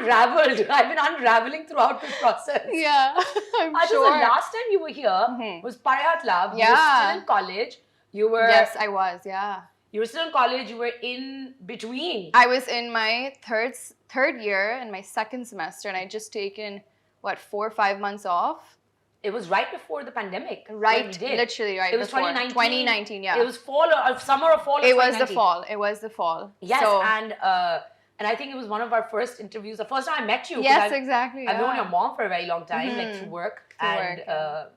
unraveled. I've been unraveling throughout this process. Yeah, I'm So sure. the last time you were here was Frieha Altaf. You were still in college. Yes, I was. Yeah. You were still in college. You were in between. I was in my third year in my second semester, and I just taken 4 or 5 months off. It was right before the pandemic. Right, literally right. It was before. 2019. 2019, yeah. It was fall or summer or fall. Of it was 2019. the fall. It was the fall. Yes, so, and I think it was one of our first interviews. The first time I met you. Yes, exactly. I've known your mom for a very long time, like through work.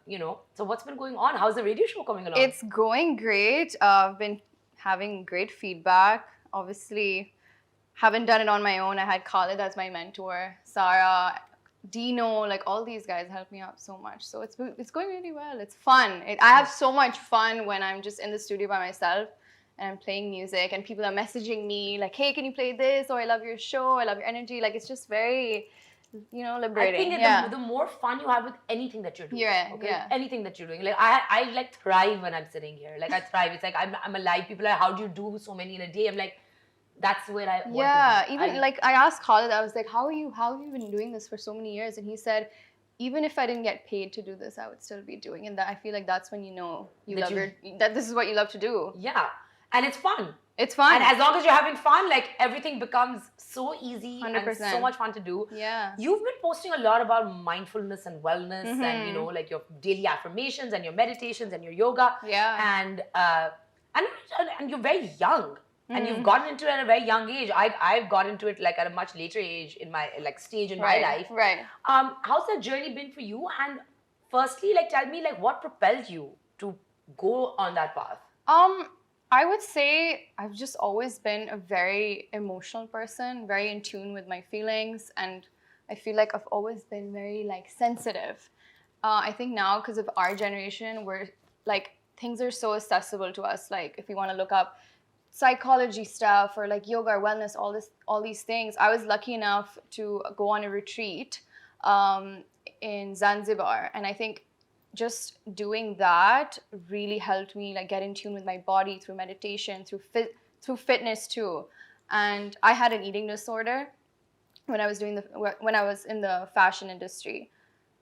You know, so what's been going on? How's the radio show coming along? It's going great. I've been having great feedback. Obviously, haven't done it on my own. I had Khalid as my mentor, Sarah, Dino, like all these guys helped me out so much. So it's going really well. It's fun. I have so much fun when I'm just in the studio by myself and I'm playing music and people are messaging me like, hey, can you play this? Or I love your show. I love your energy. Like, it's just very, liberating. I think that the more fun you have with anything that you're doing. Anything that you're doing. Like, I like thrive when I'm sitting here. Like, I thrive. It's like, I'm alive. People are like, how do you do so many in a day? I'm like, that's where I want to be. Even I asked Khalid, I was like, how have you been doing this for so many years? And he said, even if I didn't get paid to do this, I would still be doing it. And I feel like that's when you know that this is what you love to do. Yeah. And it's fun. It's fun. And as long as you're having fun, like everything becomes so easy 100%. and so much fun to do. Yeah. You've been posting a lot about mindfulness and wellness and, like your daily affirmations and your meditations and your yoga. Yeah. And you're very young. And you've gotten into it at a very young age. I've got into it like at a much later age in my stage in my life. Right. How's that journey been for you? And firstly, tell me what propelled you to go on that path? I would say I've just always been a very emotional person, very in tune with my feelings, and I feel like I've always been very sensitive. I think now because of our generation, we're things are so accessible to us. Like if you want to look up psychology stuff or yoga or wellness, all these things. I was lucky enough to go on a retreat in Zanzibar, and I think just doing that really helped me get in tune with my body through meditation, through fitness too. And I had an eating disorder when I was in the fashion industry.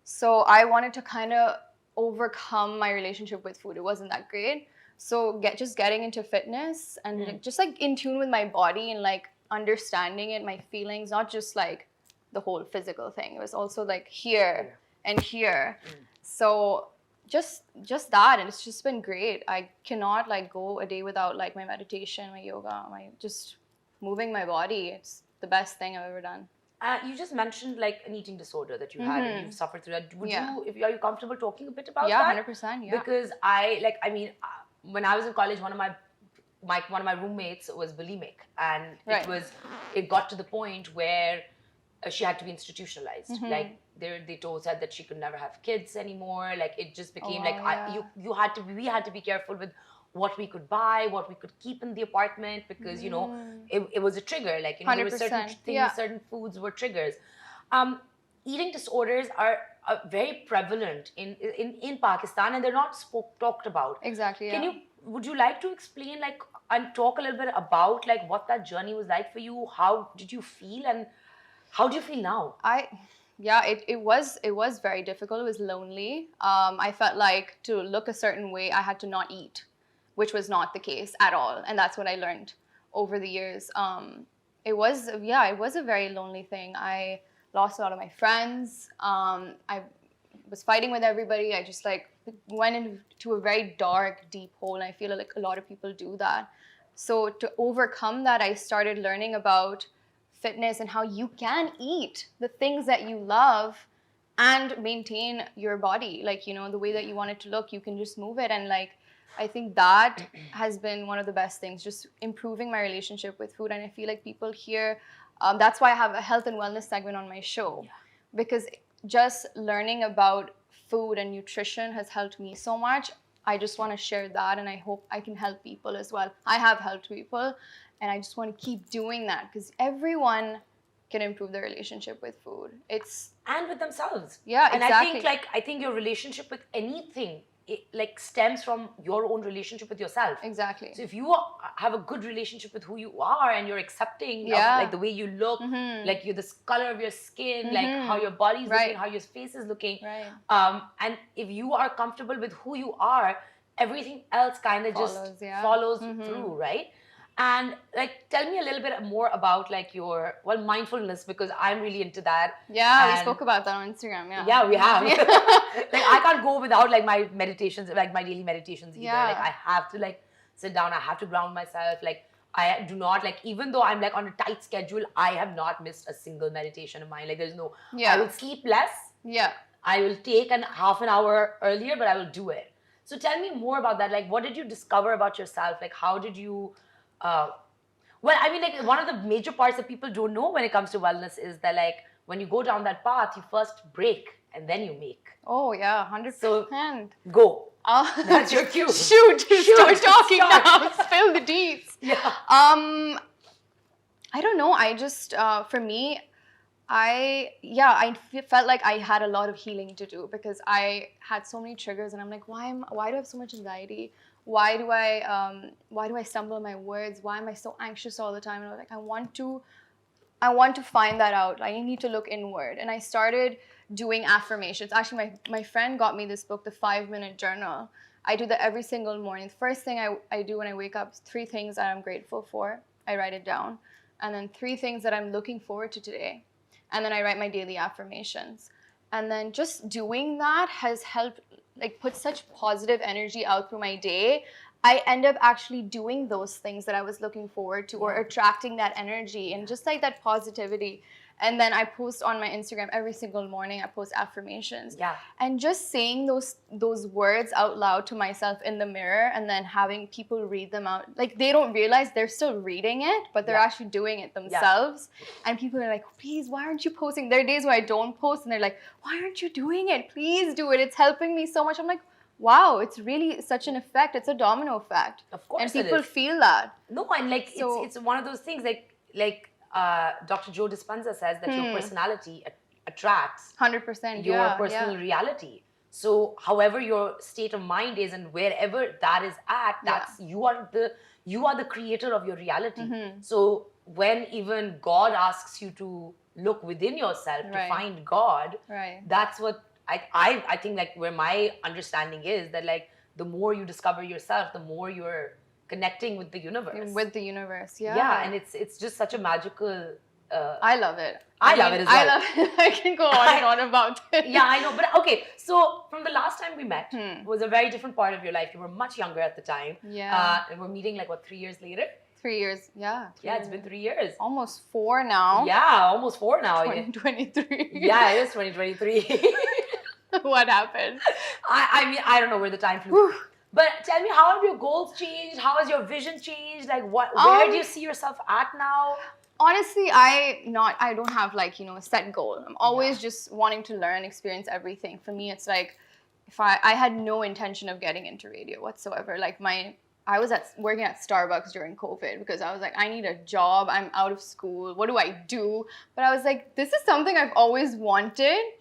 So I wanted to kind of overcome my relationship with food. It wasn't that great. So just getting into fitness and just in tune with my body and understanding it, my feelings, not just the whole physical thing. It was also here and here. So just that, and it's just been great. I cannot go a day without my meditation, my yoga, my just moving my body. It's the best thing I've ever done. You just mentioned an eating disorder that you had and you've suffered through that. Are you comfortable talking a bit about that? Yeah, 100%. Yeah. Because when I was in college, one of my roommates was bulimic, and it got to the point where she had to be institutionalized. They said that she could never have kids anymore. It just became we had to be careful with what we could buy, what we could keep in the apartment, because it was a trigger. There were certain things, certain foods were triggers. Eating disorders are very prevalent in Pakistan, and they're not talked about. Exactly. Yeah. Would you like to explain and talk a little bit about what that journey was like for you? How did you feel, and how do you feel now? It was very difficult. It was lonely. I felt to look a certain way, I had to not eat, which was not the case at all. And that's what I learned over the years. It was a very lonely thing. I lost a lot of my friends. I was fighting with everybody. I just went into a very dark, deep hole. And I feel a lot of people do that. So to overcome that, I started learning about fitness and how you can eat the things that you love and maintain your body. The way that you want it to look, you can just move it. And I think that has been one of the best things, just improving my relationship with food. And I feel people here, that's why I have a health and wellness segment on my show, because just learning about food and nutrition has helped me so much. I just want to share that, and I hope I can help people as well. I have helped people, and I just want to keep doing that, because everyone can improve their relationship with food. And with themselves. Yeah, exactly. And I think your relationship with anything it like stems from your own relationship with yourself. Exactly. So if you have a good relationship with who you are and you're accepting of like the way you look, like the color of your skin, like how your body's looking, how your face is looking, and if you are comfortable with who you are, everything else kind of just follows through, right? And like, tell me a little bit more about like your mindfulness, because I'm really into that. Yeah, and we spoke about that on Instagram. Yeah, we have. Like, I can't go without like my meditations, like my daily meditations either. Like, I have to like sit down. I have to ground myself. Like, I do not like, even though I'm like on a tight schedule, I have not missed a single meditation of mine. Like, there's no. I will sleep less. Yeah. I will take half an hour earlier, but I will do it. So tell me more about that. Like, what did you discover about yourself? Like, how did you? Well, I mean, like, one of the major parts that people don't know when it comes to wellness is that, like, when you go down that path, you first break and then you make. Oh, yeah, 100%. So, go. That's your cue. Shoot, start talking now. Spill the deets. Yeah. I don't know. I just, for me, I felt like I had a lot of healing to do, because I had so many triggers, and I'm like, why do I have so much anxiety? Why do I stumble on my words? Why am I so anxious all the time? And I was like, I want to find that out. I need to look inward. And I started doing affirmations. Actually, my friend got me this book, The 5-Minute Journal. I do that every single morning. The first thing I do when I wake up is 3 things that I'm grateful for. I write it down. And then 3 things that I'm looking forward to today. And then I write my daily affirmations. And then just doing that has helped like put such positive energy out through my day. I end up actually doing those things that I was looking forward to, or attracting that energy and just like that positivity. And then I post on my Instagram every single morning. I post affirmations. Yeah. And just saying those words out loud to myself in the mirror, and then having people read them out. Like, they don't realize they're still reading it, but they're actually doing it themselves. And people are like, please, why aren't you posting? There are days where I don't post, and they're like, why aren't you doing it? Please do it. It's helping me so much. I'm like, wow, it's really such an effect. It's a domino effect. Of course, and people feel that. No, and like, it's one of those things like Dr. Joe Dispenza says that your personality attracts 100% your personal reality. So however your state of mind is and wherever that is at, that's you are the creator of your reality. So when even God asks you to look within yourself to find God, that's what I think, like, where my understanding is that, like, the more you discover yourself, the more you're connecting with the universe. With the universe, Yeah, and it's just such a magical. I love it. I love it as well. I love it. I can go on and on about it. Yeah, I know. But okay, so from the last time we met, was a very different part of your life. You were much younger at the time. Yeah. And we're meeting like, what, 3 years later? 3 years, yeah. Yeah, it's been 3 years. Almost 4 now. Yeah, almost 4 now. 2023. Yeah, it is 2023. What happened? I mean, I don't know where the time flew. But tell me, how have your goals changed? How has your vision changed? Like, where do you see yourself at now? Honestly, I don't have, like, a set goal. I'm always just wanting to learn, experience everything. For me, it's like, if I had no intention of getting into radio whatsoever. Like, I was working at Starbucks during COVID because I was like, I need a job. I'm out of school. What do I do? But I was like, this is something I've always wanted to